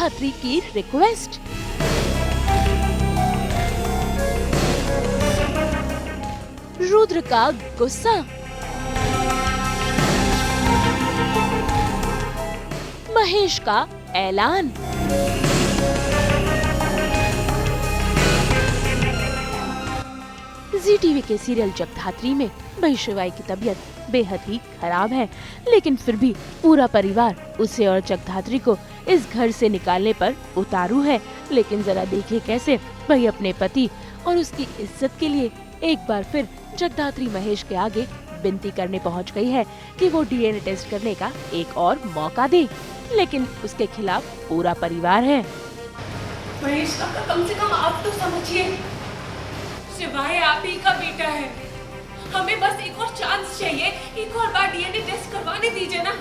जगधात्री की रिक्वेस्ट। रुद्र का गुस्सा, महेश का ऐलान। जी टीवी के सीरियल जगधात्री में भाई शिवाय की तबीयत बेहद ही खराब है, लेकिन फिर भी पूरा परिवार उसे और जगधात्री को इस घर से निकालने पर उतारू है। लेकिन जरा देखिए कैसे भाई अपने पति और उसकी इज्जत के लिए एक बार फिर जगधात्री महेश के आगे विनती करने पहुंच गई है कि वो डीएनए टेस्ट करने का एक और मौका दे, लेकिन उसके खिलाफ पूरा परिवार है। महेश काका, कम से कम आप तो समझिए, शिवाय आप ही का बेटा है। हमें बस एक और चांस चाहिए, एक और बार डीएनए टेस्ट करवाने दीजिए ना।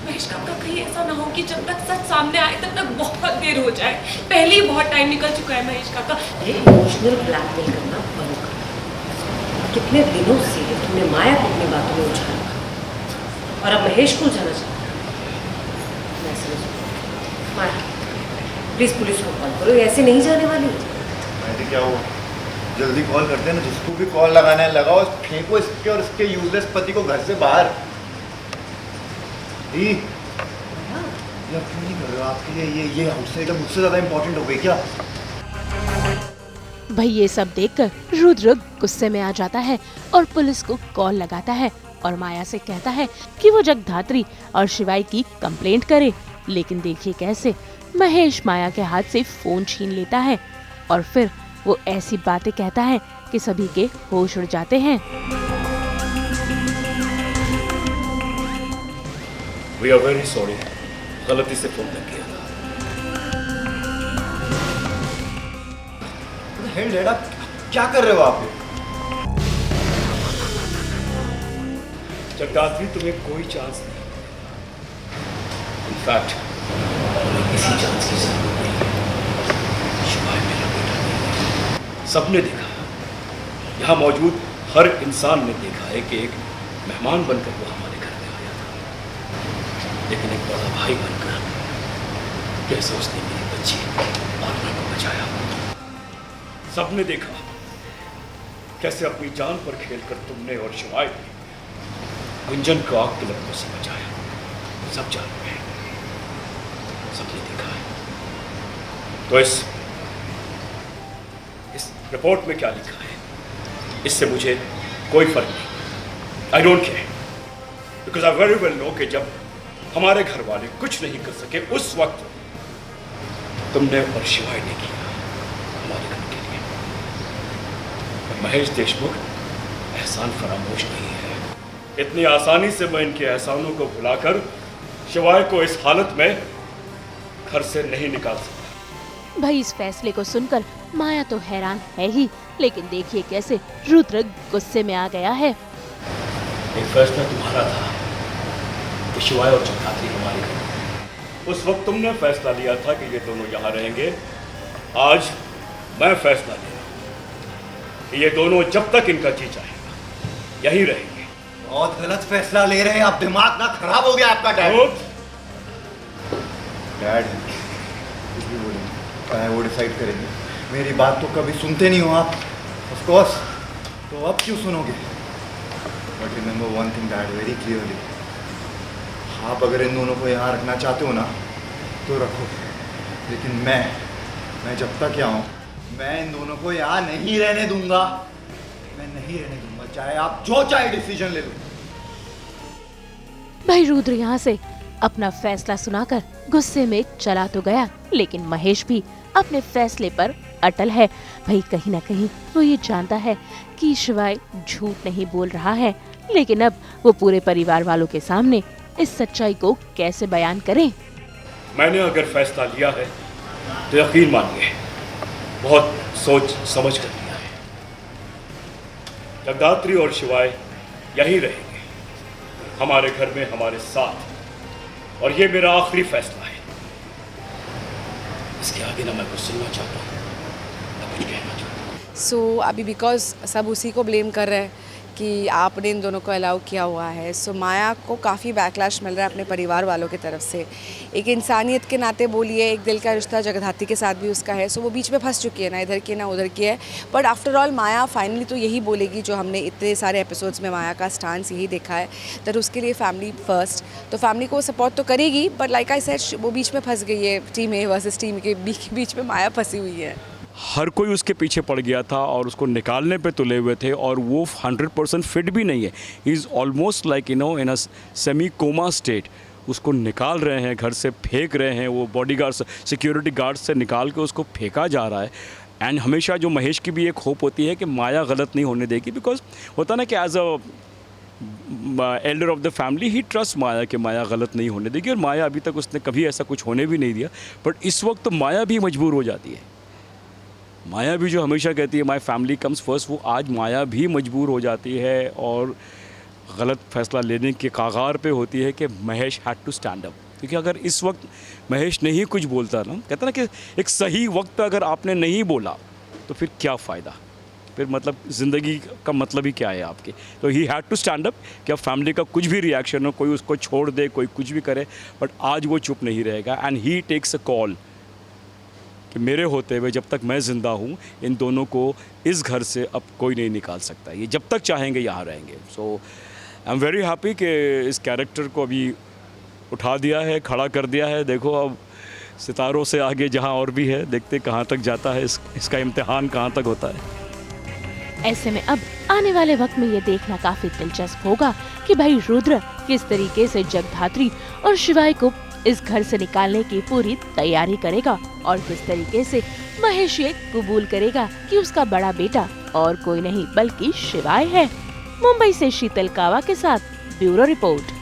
महेश काका, कहीं ऐसा ना हो कि जब तक सच सामने आए तब तक बहुत देर हो जाए। पहले ही बहुत टाइम निकल चुका है महेश काका। इमोशनल ब्लैकमेल करना बंद करो। कितने दिनों से तुमने माया को अपनी बातों में उलझा रखा और अब महेश को उलझाना चाहता है। मैं समझ माया, प्लीज पुलिस को कॉल करो, ऐसे नहीं जाने वाली। क्या हुआ, जल्दी कॉल करते हैं ना, जिसको भी कॉल लगाना है लगाओ, फेंको इसके और इसके यूजलेस पति को घर से बाहर। यार क्यों नहीं कर रहे हो, आपके लिए ये हमसे एकदम मुझसे ज्यादा इम्पोर्टेंट हो गई क्या? भाई ये सब देखकर रुद्र गुस्से में आ जाता है और पुलिस को कॉल लगाता है और माया से कहता है कि वो जगधात्री और शिवाय की कंप्लेंट करे। लेकिन देखिए कैसे महेश माया के हाथ से फोन छीन लेता है और फिर वो ऐसी बातें कहता है कि सभी के होश उड़ जाते हैं। We are very sorry, गलती से फोन लग गया था। हेल डैड, आप क्या कर रहे हो आप? जगदात्री, तुम्हें कोई चांस नहीं। इनफैक्ट तुम्हें किसी चांस की जरूरत नहीं। शिवाय मेरा बेटा नहीं। सबने देखा, यहाँ मौजूद हर इंसान ने देखा है कि एक मेहमान बनकर वो हमारे घर में आया था, लेकिन एक बड़ा भाई बनकर कैसे उसने मेरी बच्ची आत्मा को बचाया। सबने देखा कैसे अपनी जान पर खेलकर तुमने और शिवाय ने गुंजन को आग के लपटों से बचाया। सब जान रहे हैं, सबने देखा है। तो इस रिपोर्ट में क्या लिखा है, इससे मुझे कोई फर्क नहीं। I don't care, because I very well know कि जब हमारे घर वाले कुछ नहीं कर सके उस वक्त तुमने और शिवाय ने किया हमारे घर के लिए। महेश देशमुख एहसान फरामोश नहीं है। इतनी आसानी से मैं इनके एहसानों को भुलाकर शिवाय को इस हालत में घर से नहीं निकाल सकता। भाई इस फैसले को सुनकर माया तो हैरान है ही, लेकिन देखिए कैसे रुद्र गुस्से में आ गया है। एक फैसला तुम्हारा था कि शिवाय और जगधात्री हमारे घर। उस वक्त तुमने फैसला लिया था कि ये दोनों यहाँ रहेंगे। आज मैं फैसला ले रहा हूँ कि ये दोनों जब तक इनका जी चाहेगा यहीं रहेंगे। बहुत गलत फैसला ले रहे हैं आप, दिमाग ना खराब हो गया आपका डैड। डैड कुछ भी बोलेंगे वो डिसाइड करेंगे, मेरी बात तो कभी सुनते नहीं हो आप। ऑफ कोर्स, तो अब क्यों सुनोगे? But remember one thing dad very clearly, आप अगर इन दोनों को यहाँ रखना चाहते हो ना तो रखो, लेकिन मैं जब तक यहाँ हूँ मैं इन दोनों को यहाँ नहीं रहने दूंगा। मैं नहीं रहने दूंगा, चाहे आप जो चाहे डिसीजन ले लो। भाई रुद्र यहाँ से अपना फैसला सुनाकर गुस्से में चला तो गया, लेकिन महेश भी अपने फैसले पर अटल है। भाई कहीं ना कहीं वो ये जानता है कि शिवाय झूठ नहीं बोल रहा है, लेकिन अब वो पूरे परिवार वालों के सामने इस सच्चाई को कैसे बयान करें। मैंने अगर फैसला लिया है तो यकीन मानिए बहुत सोच समझ कर लिया है। जगदात्री और शिवाय यहीं रहेंगे हमारे घर में हमारे साथ, और ये मेरा आखिरी फैसला है। इसके आगे ना मैं कुछ सुनना चाहता हूँ ना कुछ कहना चाहता हूँ। अभी बिकॉज सब उसी को ब्लेम कर रहे हैं कि आपने इन दोनों को अलाउ किया हुआ है। सो माया को काफ़ी बैकलैश मिल रहा है अपने परिवार वालों की तरफ से। एक इंसानियत के नाते बोलिए, एक दिल का रिश्ता जगधात्री के साथ भी उसका है। सो वो बीच में फंस चुकी है, ना इधर की ना उधर की है। But after all Maya finally तो यही बोलेगी, जो हमने इतने सारे एपिसोड्स में माया का स्टांस यही देखा है, दैट उसके लिए फैमिली फर्स्ट। तो फैमिली को सपोर्ट तो करेगी, बट लाइक आई सेड वो बीच में फंस गई है। टीम ए वर्सेस टीम के बीच में माया फंसी हुई है। हर कोई उसके पीछे पड़ गया था और उसको निकालने पे तुले हुए थे, और वो 100% फिट भी नहीं है। He is almost like in a semi coma state. उसको निकाल रहे हैं, घर से फेंक रहे हैं, वो बॉडीगार्ड्स, सिक्योरिटी गार्ड्स से निकाल के उसको फेंका जा रहा है। एंड हमेशा जो महेश की भी एक होप होती है कि माया गलत नहीं होने देगी, बिकॉज होता ना कि as a elder of the family he trust Maya कि माया गलत नहीं होने देगी, और माया अभी तक उसने कभी ऐसा कुछ होने भी नहीं दिया। बट इस वक्त तो माया भी मजबूर हो जाती है। माया भी जो हमेशा कहती है माय फैमिली कम्स फर्स्ट, वो आज माया भी मजबूर हो जाती है और गलत फैसला लेने के कागार पे होती है कि Mahesh had to stand up. क्योंकि अगर इस वक्त महेश नहीं कुछ बोलता ना, कहता ना कि एक सही वक्त अगर आपने नहीं बोला तो फिर क्या फ़ायदा, फिर मतलब ज़िंदगी का मतलब ही क्या है आपके। तो he had to stand up कि अब फैमिली का कुछ भी रिएक्शन हो, कोई उसको छोड़ दे, कोई कुछ भी करे, बट आज वो चुप नहीं रहेगा। And he takes a call कि मेरे होते हुए जब तक मैं ज़िंदा हूँ, इन दोनों को इस घर से अब कोई नहीं निकाल सकता। ये जब तक चाहेंगे यहाँ रहेंगे। सो आई एम वेरी हैप्पी कि इस कैरेक्टर को अभी उठा दिया है, खड़ा कर दिया है। देखो अब सितारों से आगे जहाँ और भी है, देखते कहाँ तक जाता है, इसका इम्तिहान कहाँ तक होता है। ऐसे में अब आने वाले वक्त में ये देखना काफी दिलचस्प होगा कि भाई रुद्र किस तरीके से जगधात्री और शिवाय को इस घर से निकालने की पूरी तैयारी करेगा, और किस तरीके से महेश ये कबूल करेगा कि उसका बड़ा बेटा और कोई नहीं बल्कि शिवाय है। मुंबई से शीतल कावा के साथ ब्यूरो रिपोर्ट।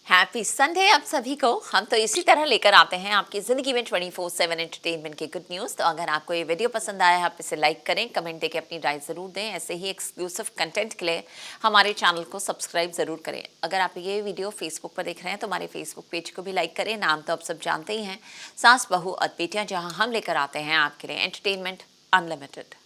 हैप्पी संडे आप सभी को। हम तो इसी तरह लेकर आते हैं आपकी ज़िंदगी में 24/7 एंटरटेनमेंट की गुड न्यूज़। तो अगर आपको ये वीडियो पसंद आया है, आप इसे लाइक करें, कमेंट देके अपनी राय ज़रूर दें। ऐसे ही एक्सक्लूसिव कंटेंट के लिए हमारे चैनल को सब्सक्राइब ज़रूर करें। अगर आप ये वीडियो फेसबुक पर देख रहे हैं तो हमारे फेसबुक पेज को भी लाइक करें। नाम तो आप सब जानते ही हैं, सास बहू और बेटियाँ, जहाँ हम लेकर आते हैं आपके लिए एंटरटेनमेंट अनलिमिटेड।